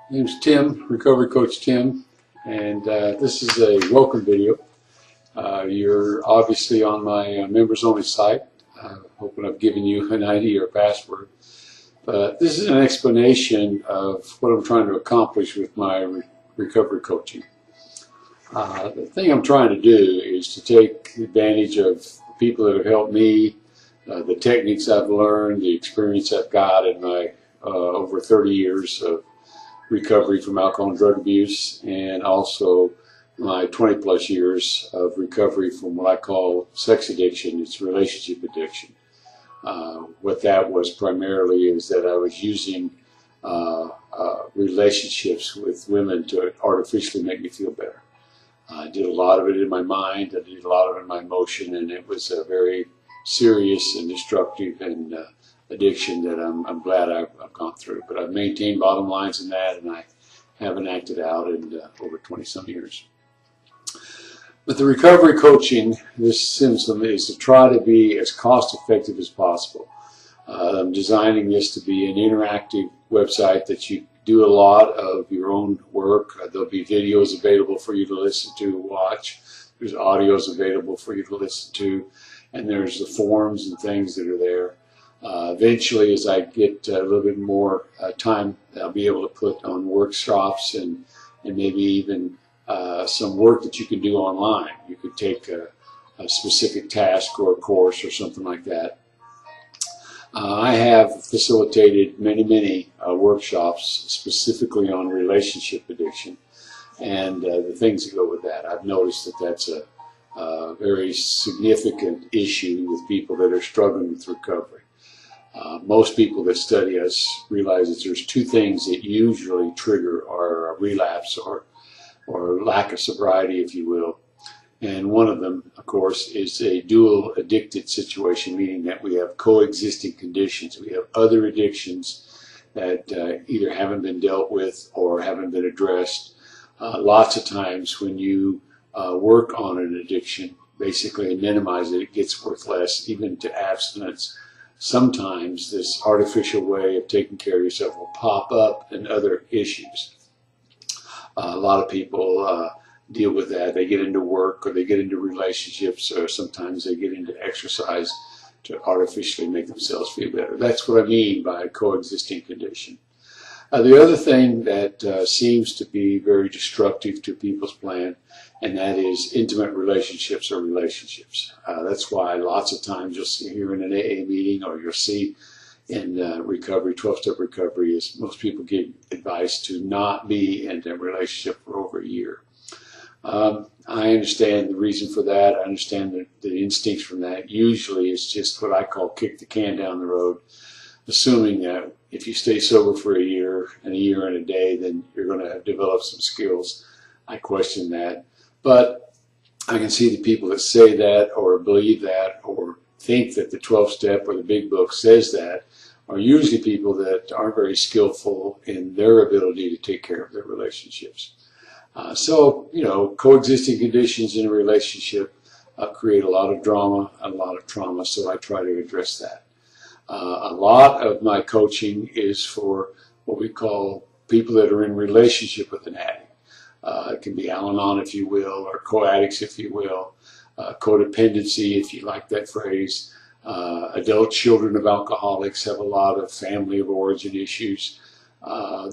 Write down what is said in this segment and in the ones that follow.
My name's Tim, Recovery Coach Tim, and this is a welcome video. You're obviously on my members-only site. Hoping I've given you an ID or password. But this is an explanation of what I'm trying to accomplish with my recovery coaching. The thing I'm trying to do is to take advantage of people that have helped me, the techniques I've learned, the experience I've got in my over 30 years of recovery from alcohol and drug abuse, and also my 20 plus years of recovery from what I call sex addiction. It's relationship addiction. What that was primarily is that I was using relationships with women to artificially make me feel better. I did a lot of it in my mind, I did a lot of it in my emotion, and it was a very serious and destructive and addiction that I'm glad I've gone through. But I've maintained bottom lines in that, and I haven't acted out in over 20-some years. With the recovery coaching, this system is to try to be as cost effective as possible. I'm designing this to be an interactive website that you do a lot of your own work. There'll be videos available for you to listen to, watch. There's audios available for you to listen to, and there's the forums and things that are there. Eventually, as I get a little bit more time, I'll be able to put on workshops and maybe even some work that you can do online. You could take a specific task or a course or something like that. I have facilitated many workshops specifically on relationship addiction and the things that go with that. I've noticed that that's a very significant issue with people that are struggling with recovery. Most people that study us realize that there's two things that usually trigger our relapse or lack of sobriety, if you will. And one of them, of course, is a dual addicted situation, meaning that we have coexisting conditions. We have other addictions that either haven't been dealt with or haven't been addressed. Lots of times when you work on an addiction, basically minimize it, it gets worth less, even to abstinence. Sometimes this artificial way of taking care of yourself will pop up in other issues. A lot of people deal with that. They get into work, or they get into relationships, or sometimes they get into exercise to artificially make themselves feel better. That's what I mean by a coexisting condition. The other thing that seems to be very destructive to people's plan, and that is intimate relationships or relationships. That's why lots of times you'll see here in an AA meeting, or you'll see in recovery, 12-step recovery, is most people get advice to not be in a relationship for over a year. I understand the reason for that. I understand the instincts from that. Usually it's just what I call kick the can down the road, assuming that if you stay sober for a year and a day, then you're going to have developed some skills. I question that. But I can see the people that say that or believe that or think that the 12-step or the big book says that are usually people that aren't very skillful in their ability to take care of their relationships. So, you know, coexisting conditions in a relationship create a lot of drama, a lot of trauma, so I try to address that. A lot of my coaching is for what we call people that are in relationship with an addict. It can be Al-Anon, if you will, or co-addicts, if you will, codependency, if you like that phrase. Adult children of alcoholics have a lot of family of origin issues.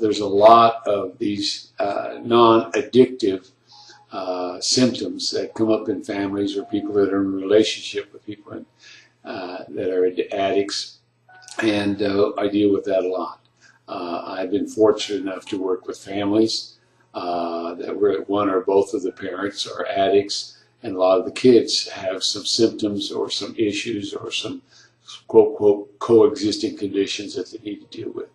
There's a lot of these non-addictive symptoms that come up in families or people that are in relationship with people that are addicts, and I deal with that a lot. I've been fortunate enough to work with families that were one or both of the parents are addicts, and a lot of the kids have some symptoms or some issues or some quote coexisting conditions that they need to deal with.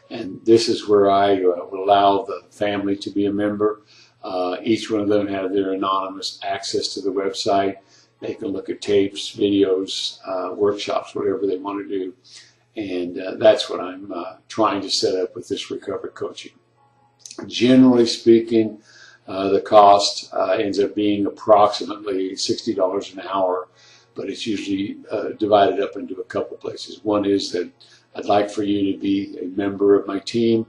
And this is where I will allow the family to be a member. Each one of them have their anonymous access to the website. They can look at tapes, videos, workshops, whatever they want to do. And that's what I'm trying to set up with this recovery coaching. Generally speaking, the cost ends up being approximately $60 an hour, but it's usually divided up into a couple places. One is that I'd like for you to be a member of my team.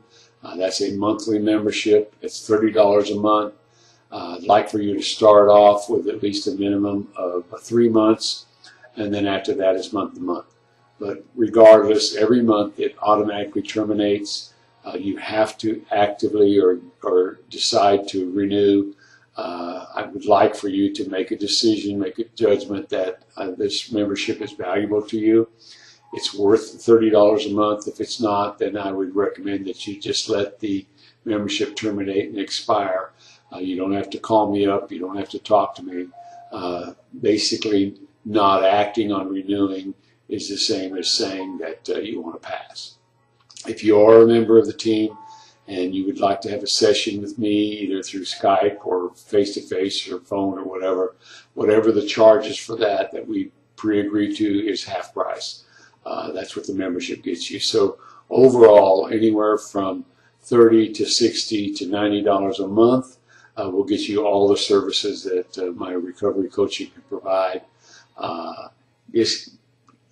That's a monthly membership. It's $30 a month. I'd like for you to start off with at least a minimum of 3 months, and then after that is month to month. But regardless, every month it automatically terminates. You have to actively or decide to renew. I would like for you to make a decision, make a judgment that this membership is valuable to you. It's worth $30 a month. If it's not, then I would recommend that you just let the membership terminate and expire. You don't have to call me up. You don't have to talk to me. Basically, not acting on renewing is the same as saying that you want to pass. If you are a member of the team and you would like to have a session with me, either through Skype or face-to-face or phone or whatever the charges for that we pre-agreed to is half price. That's what the membership gets you. So overall, anywhere from $30 to $60 to $90 a month will get you all the services that my recovery coaching can provide.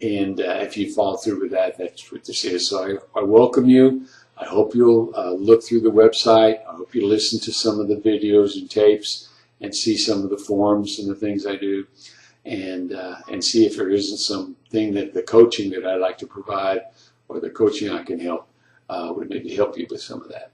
If you follow through with that, that's what this is. So I welcome you. I hope you'll look through the website. I hope you listen to some of the videos and tapes and see some of the forms and the things I do, and see if there isn't something that the coaching that I like to provide or the coaching I can help would maybe help you with some of that.